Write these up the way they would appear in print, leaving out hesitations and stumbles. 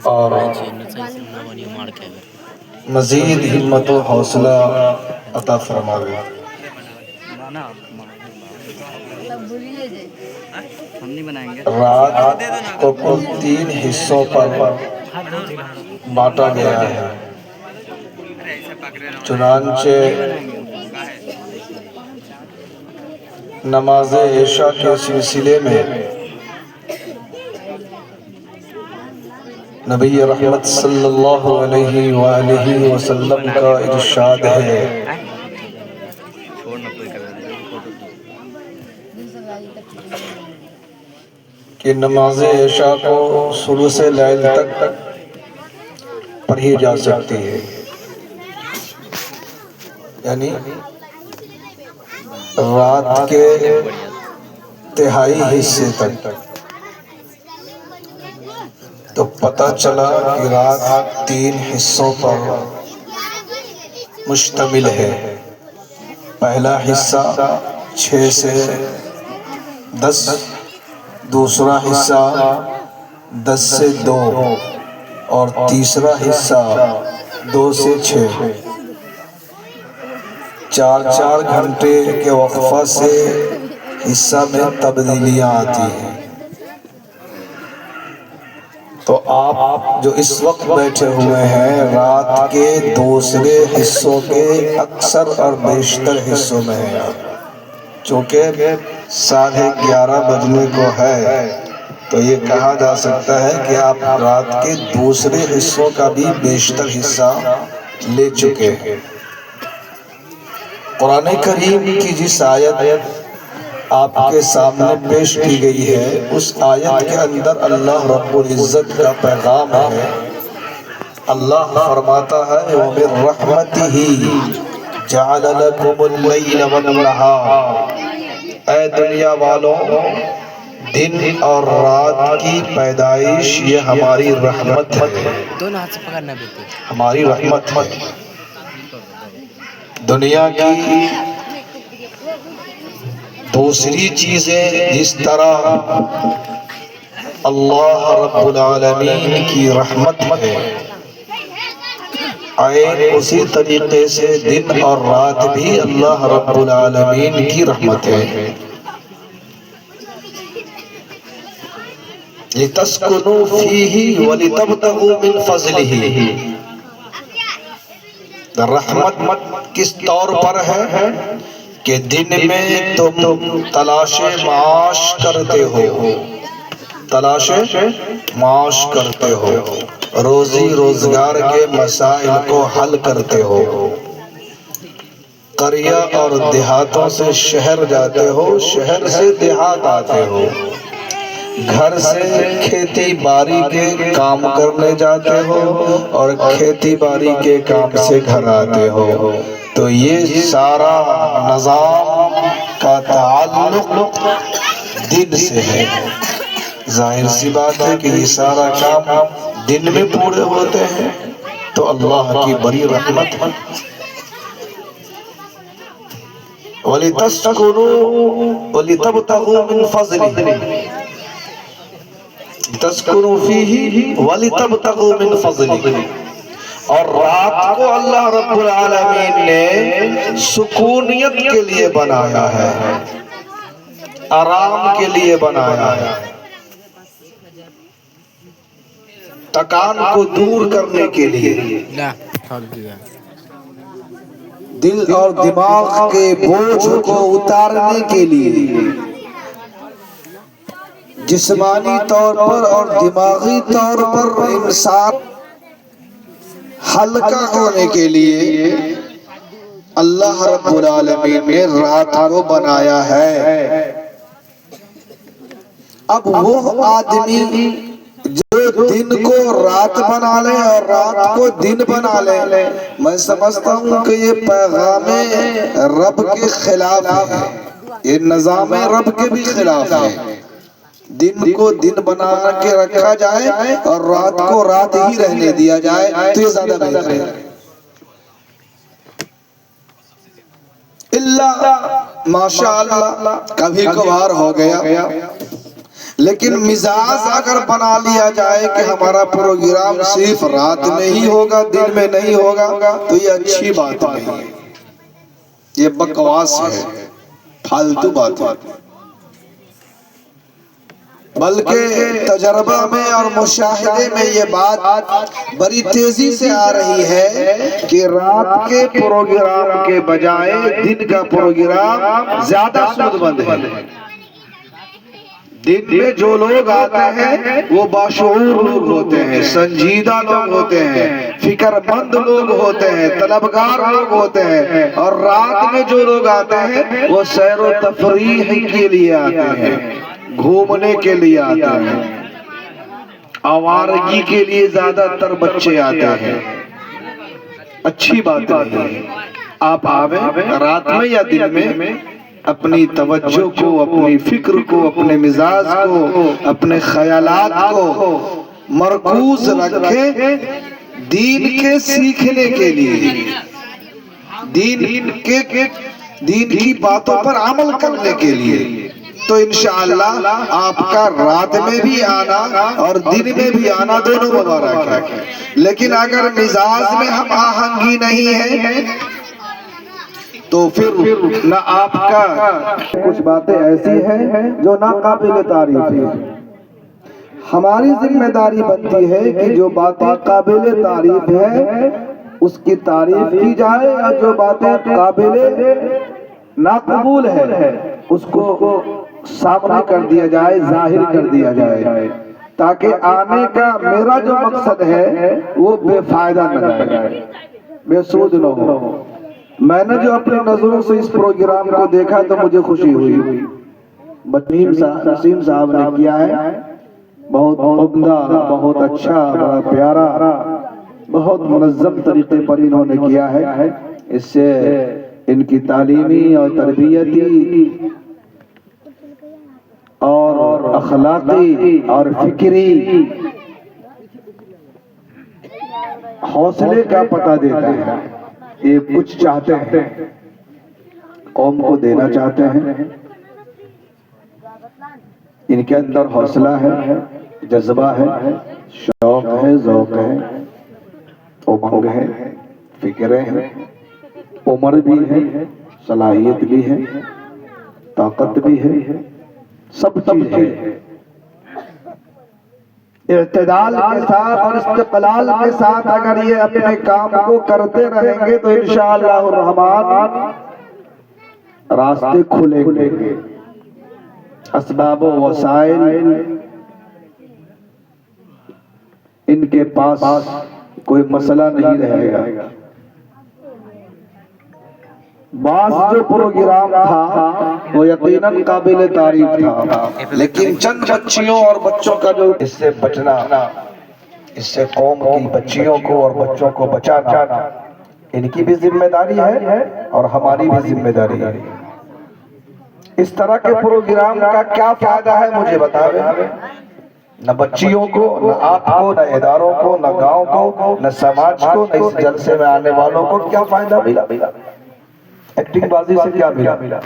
اور مزید ہمت و حوصلہ عطا فرماوے۔ رات کو کل 3 حصوں پر بانٹا گیا ہے، چنانچہ نماز عشاء کے سلسلے میں نبی رحمت صلی اللہ علیہ وآلہ وسلم کا ارشاد ہے کہ نماز عشاء کو ثلث لیل تک پڑھی جا سکتی ہے، یعنی رات کے تہائی حصے تک۔ تو پتہ چلا کہ رات 3 حصوں پر مشتمل ہے۔ پہلا حصہ 6 سے 10، دوسرا حصہ 10 سے 2 اور تیسرا حصہ 2 سے 6۔ 4 گھنٹے کے وقفہ سے حصہ میں تبدیلیاں آتی ہیں۔ تو آپ جو اس وقت بیٹھے ہوئے ہیں رات کے دوسرے حصوں کے اکثر اور بیشتر حصوں میں ہیں آپ، چونکہ 11:30 بجنے کو ہے تو یہ کہا جا سکتا ہے کہ آپ رات کے دوسرے حصوں کا بھی بیشتر حصہ لے چکے ہیں۔ قرآن کریم کی جس آیت آپ کے سامنے پیش کی گئی ہے اس آیت کے اندر اللہ رب العزت کا پیغام ہے۔ اللہ فرماتا ہے وَمِن رَحْمَتِهِ جَعَلَ لَكُمُ اللَّيْلَ وَالنَّهَارَ، اے دنیا والوں، دن اور رات کی پیدائش یہ ہماری رحمت ہے، ہماری رحمت ہے۔ دنیا کی دوسری چیزیں جس طرح اللہ رب العالمین کی رحمت ہے، اسی طریقے سے دن اور رات بھی اللہ رب العالمین کی رحمت ہے۔ لِتَسْكُنُوا فِيهِ وَلِتَبْتَغُوا مِنْ فَضْلِهِ، رحمت کس طور پر ہے کہ دن میں تم تلاش معاش کرتے ہو، تلاش معاش کرتے ہو، روزی روزگار کے مسائل کو حل کرتے ہو، قریہ اور دیہاتوں سے شہر جاتے ہو، شہر سے دیہات آتے ہو، گھر سے کھیتی باڑی کے کام کرنے جاتے ہو اور کھیتی باڑی کے کام سے گھر آتے ہو۔ تو یہ سارا نظام کا تعلق دن سے ہے۔ ظاہر سی بات ہے کہ یہ سارا کام دن میں پورے ہوتے ہیں تو اللہ کی بڑی رحمت ہے۔ وَلِتَسْكُنُوا وَلِتَبْتَغُوا مِنْ فَضْلِهِ، تَسْكُنُوا فِيهِ وَلِتَبْتَغُوا مِنْ فَضْلِهِ، اور رات کو اللہ رب العالمین نے سکونیت کے لیے بنایا ہے، آرام کے لیے بنایا ہے، تکان کو دور کرنے کے لیے، دل اور دماغ کے بوجھ کو اتارنے کے لیے، جسمانی طور پر اور دماغی طور پر انسان ہلکا ہونے کے لیے اللہ رب العالمین نے رات کو بنایا ہے۔ اب وہ آدمی جو دن کو رات بنا لے اور رات کو دن بنا لے، میں سمجھتا ہوں کہ یہ پیغام رب کے خلاف ہے، یہ نظام رب کے بھی خلاف ہے۔ دن کو دن بنا کے رکھا جائے اور رات کو رات ہی رہنے دیا جائے تو یہ زیادہ بہتر ہے۔ اللہ ماشاءاللہ کبھی کبھار ہو گیا، لیکن مزاج اگر بنا لیا جائے کہ ہمارا پروگرام صرف رات میں ہی ہوگا، دن میں نہیں ہوگا، تو یہ اچھی بات نہیں ہے، یہ بکواس ہے، فالتو بات ہے۔ بلکہ تجربہ میں اور مشاہدے میں یہ بات بڑی تیزی سے آ رہی ہے کہ رات کے پروگرام کے بجائے دن کا پروگرام زیادہ سود مند ہے۔ دن میں جو لوگ آتے ہیں وہ باشعور لوگ ہوتے ہیں، سنجیدہ لوگ ہوتے ہیں، فکر مند لوگ ہوتے ہیں، طلبگار لوگ ہوتے ہیں، اور رات میں جو لوگ آتے ہیں وہ سیر و تفریح کے لیے آتے ہیں، گھومنے کے لیے آتے ہیں، آوارگی کے لیے زیادہ تر بچے آتے ہیں۔ اچھی بات نہیں ہے، آپ آویں رات میں یا دن میں، اپنی توجہ کو، اپنی فکر کو، اپنے مزاج کو، اپنے خیالات کو مرکوز رکھیں دین کے سیکھنے کے لیے، دین کی باتوں پر عمل کرنے کے لیے، تو انشاءاللہ آپ کا رات میں بھی آنا اور دن میں بھی آنا دونوں مبارک ہے۔ لیکن اگر مزاج میں ہم آہنگی نہیں ہے تو پھر نہ آپ کا، کچھ باتیں ایسی ہیں جو ناقابل تعریف ہیں۔ ہماری ذمہ داری بنتی ہے کہ جو باتیں قابل تعریف ہیں اس کی تعریف کی جائے، اور جو باتیں قابل ناقبول ہے اس کو سامنے کر دیا جائے، ظاہر کر دیا جائے، تاکہ آنے کا میرا جو مقصد ہے وہ بے فائدہ نہ جائے، بے سود نہ ہو۔ میں نے جو اپنی نظروں سے اس پروگرام کو دیکھا تو مجھے خوشی ہوئی۔ نسیم صاحب نے کیا ہے، بہت عمدہ، بہت اچھا، بڑا پیارا، بہت منظم طریقے پر انہوں نے کیا ہے۔ اس سے ان کی تعلیمی اور تربیتی اور اخلاقی اور فکری حوصلے کا پتہ دیتا ہے۔ یہ کچھ چاہتے ہیں، قوم کو دینا چاہتے ہیں، ان کے اندر حوصلہ ہے، جذبہ ہے، شوق ہے، ذوق ہے، امنگ ہے، فکریں ہیں، عمر بھی ہے، صلاحیت بھی ہے، طاقت بھی ہے، سب چیز ہے۔ اعتدال کے ساتھ اور استقلال کے ساتھ اگر یہ اپنے کام کو کرتے رہیں گے تو انشاءاللہ الرحمن راستے کھلیں گے، اسباب و وسائل ان کے پاس کوئی مسئلہ نہیں رہے گا۔ بعض جو پروگرام تھا وہ یقیناً قابل تعریف تھا، لیکن چند بچیوں اور بچوں کا جو اس سے بچنا، اس سے قوم کی بچیوں کو اور بچوں کو بچانا، ان کی بھی ذمہ داری ہے اور ہماری بھی ذمہ داری ہے۔ اس طرح کے پروگرام کا کیا فائدہ ہے مجھے بتائیں، نہ بچیوں کو، نہ آپ کو، نہ اداروں کو، نہ گاؤں کو، نہ سماج کو، نہ اس جلسے میں آنے والوں کو کیا فائدہ ملا؟ ایکٹنگ بازی سے کیا ملا؟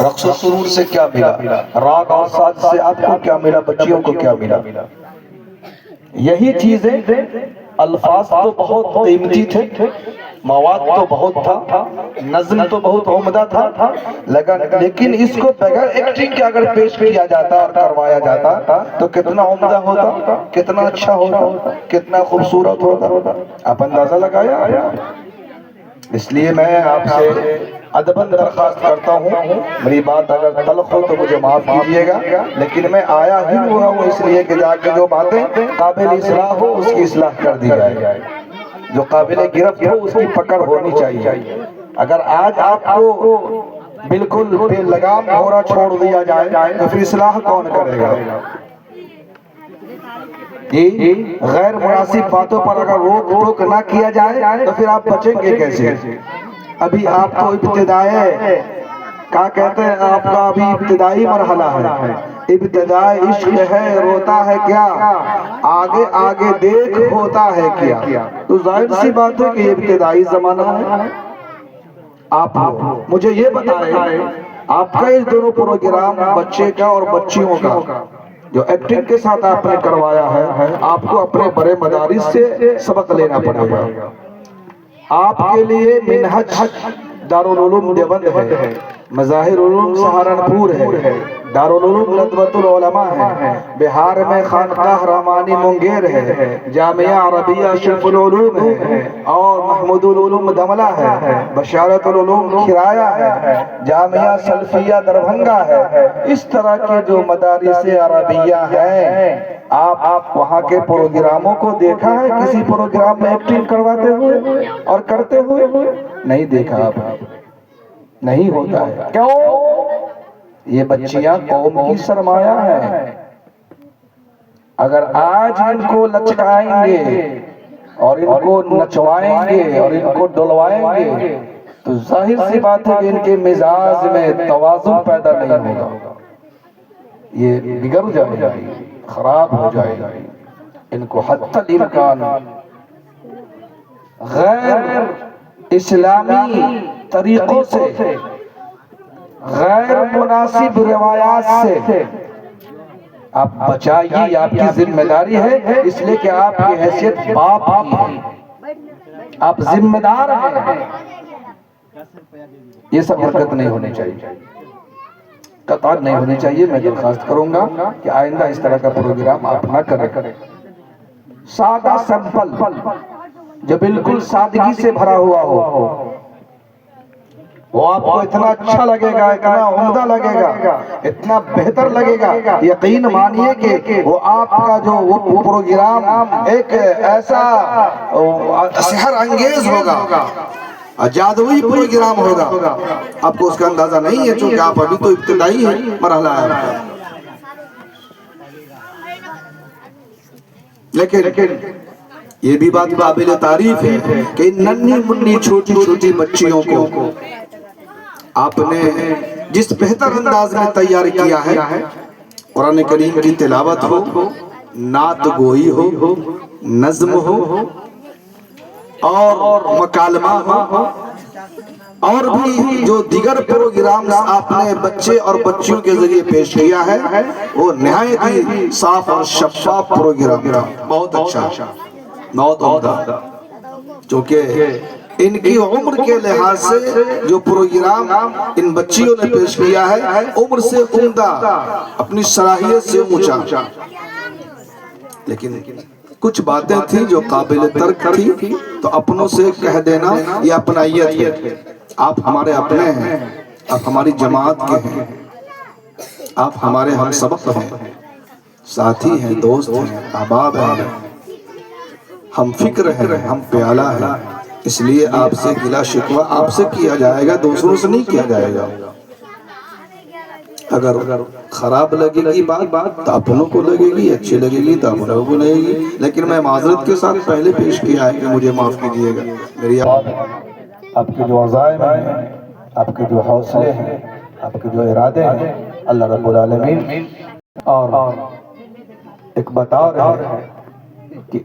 رقص و سرور سے کیا ملا؟ راگ اور ساز سے آپ کو کیا ملا؟ بچیوں کو کیا ملا؟ یہی چیزیں، الفاظ تو بہت قیمتی تھے، مواد تو بہت تھا، نظم تو بہت عمدہ تھا، لیکن اس کو بغیر ایکٹنگ کے اگر پیش کیا جاتا اور کروایا جاتا تو کتنا عمدہ ہوتا، کتنا اچھا ہوتا، کتنا خوبصورت ہوتا۔ آپ اندازہ لگایا؟ اس لیے میں آپ سے ادباً درخواست کرتا ہوں، میری بات اگر تلخ ہو تو مجھے معاف کیجیے گا، لیکن میں آیا ہی ہوا ہوں اس لیے کہ جا کے جو باتیں قابل اصلاح ہو اس کی اصلاح کر دی جائے، جو قابل گرفت ہو اس کی پکڑ ہونی چاہیے۔ اگر آج آپ کو بالکل بے لگام گھوڑا چھوڑ دیا جائے تو پھر اصلاح کون کرے گا؟ غیر مناسب باتوں پر اگر روک ٹوک نہ کیا جائے تو پھر آپ بچیں گے کیسے؟ ابھی آپ کو ابتدائی، کیا کہتے ہیں، آپ کا ابھی ابتدائی مرحلہ ہے، ابتدائی عشق ہے، روتا ہے کیا، آگے آگے دیکھ ہوتا ہے کیا۔ تو ظاہر سی بات ہے کہ یہ ابتدائی زمانہ ہے۔ آپ مجھے یہ بتائیں، آپ کا اس دونوں پروگرام بچے کا اور بچیوں کا جو ایکٹنگ کے ساتھ آپ نے کروایا ہے، آپ کو اپنے بڑے مدارس سے سبق لینا پڑے گا۔ آپ کے لیے منہج دارالعلوم دیوبند ہے، مظاہر علوم سہارنپور ہے، دارالعلوم ندوۃ العلماء ہے، بہار میں خانقاہ رحمانی منگیر ہے، جامعہ عربیہ اشرف العلوم ہے، اور محمود العلوم دملہ ہے، بشارت العلوم کھرایا ہے، جامعہ سلفیہ دربھنگا ہے۔ اس طرح کے جو مدارس عربیہ ہیں، آپ وہاں کے پروگراموں کو دیکھا ہے کسی پروگرام میں ایکٹنگ کرواتے ہوئے اور کرتے ہوئے؟ نہیں دیکھا آپ، نہیں ہوتا ہے۔ کیوں؟ یہ بچیاں قوم کی سرمایہ ہیں۔ اگر آج ان کو لچکائیں گے اور ان کو نچوائیں گے اور ان کو ڈلوائیں گے تو ظاہر سی بات ہے کہ ان کے مزاج میں توازن پیدا نہیں ہوگا، یہ بگڑ جائے گا، خراب ہو جائے گا۔ ان کو حتی الامکان غیر اسلامی طریقوں سے، غیر مناسب روایات سے آپ بچائیے، یہ آپ کی ذمہ داری ہے، اس لیے کہ آپ کی حیثیت باپ کی ہے، آپ ذمہ دار ہیں۔ یہ سب حرکت نہیں ہونی چاہیے، قطعاً نہیں ہونی چاہیے۔ میں درخواست کروں گا کہ آئندہ اس طرح کا پروگرام آپ نہ کریں۔ سادہ سمپل، جو بالکل سادگی سے بھرا ہوا ہو، وہ آپ کو اتنا اچھا لگے گا، اتنا عمدہ لگے گا، اتنا بہتر لگے گا، یقین مانیے کہ وہ آپ کا جو وہ پروگرام ایک ایسا سحر انگیز ہوگا، جادوئی پروگرام ہوگا۔ آپ کو اس کا اندازہ نہیں ہے چونکہ آپ ابھی تو ابتدائی مرحلہ ہے، لیکن یہ بھی بات قابل تعریف ہے کہ ننھی منھی چھوٹی چھوٹی بچیوں کو آپ نے جس بہتر انداز میں تیار کیا ہے، قرآن کریم کی تلاوت ہو، نعت گوئی ہو، نظم ہو اور مکالمہ ہو، اور بھی جو دیگر پروگرام آپ نے بچے اور بچیوں کے ذریعے پیش کیا ہے، وہ نہایت ہی صاف اور شفاف پروگرام تھا، بہت اچھا، بہت عمدہ۔ چونکہ ان کی عمر کے لحاظ سے جو پروگرام ان بچیوں نے پیش کیا ہے، عمر سے عمدہ، اپنی صلاحیت سے اونچا، لیکن کچھ باتیں تھیں جو قابل ترک تھی، تو اپنوں سے کہہ دینا یہ اپنائیت ہے۔ آپ ہمارے اپنے ہیں، آپ ہماری جماعت کے ہیں، آپ ہمارے ہم سبق ہیں، ساتھی ہیں، دوست ہیں، احباب ہیں، ہم فکر ہیں، ہم پیالہ ہیں۔ اس لیے آپ سے گلہ شکوہ آپ سے کیا جائے گا، دوسروں سے نہیں کیا جائے گا۔ اگر خراب لگے گی بات تو اپنوں کو لگے گی، اچھی لگے گی تو اپنوں کو لگے گی، لیکن میں معذرت کے ساتھ پہلے پیش کیا ہے کہ مجھے معاف کیجئے گا۔ میری آپ کے جو عزائم ہیں، آپ کے جو حوصلے ہیں، آپ کے جو ارادے ہیں، اللہ رب العالمین اور ایک بطور ہے کہ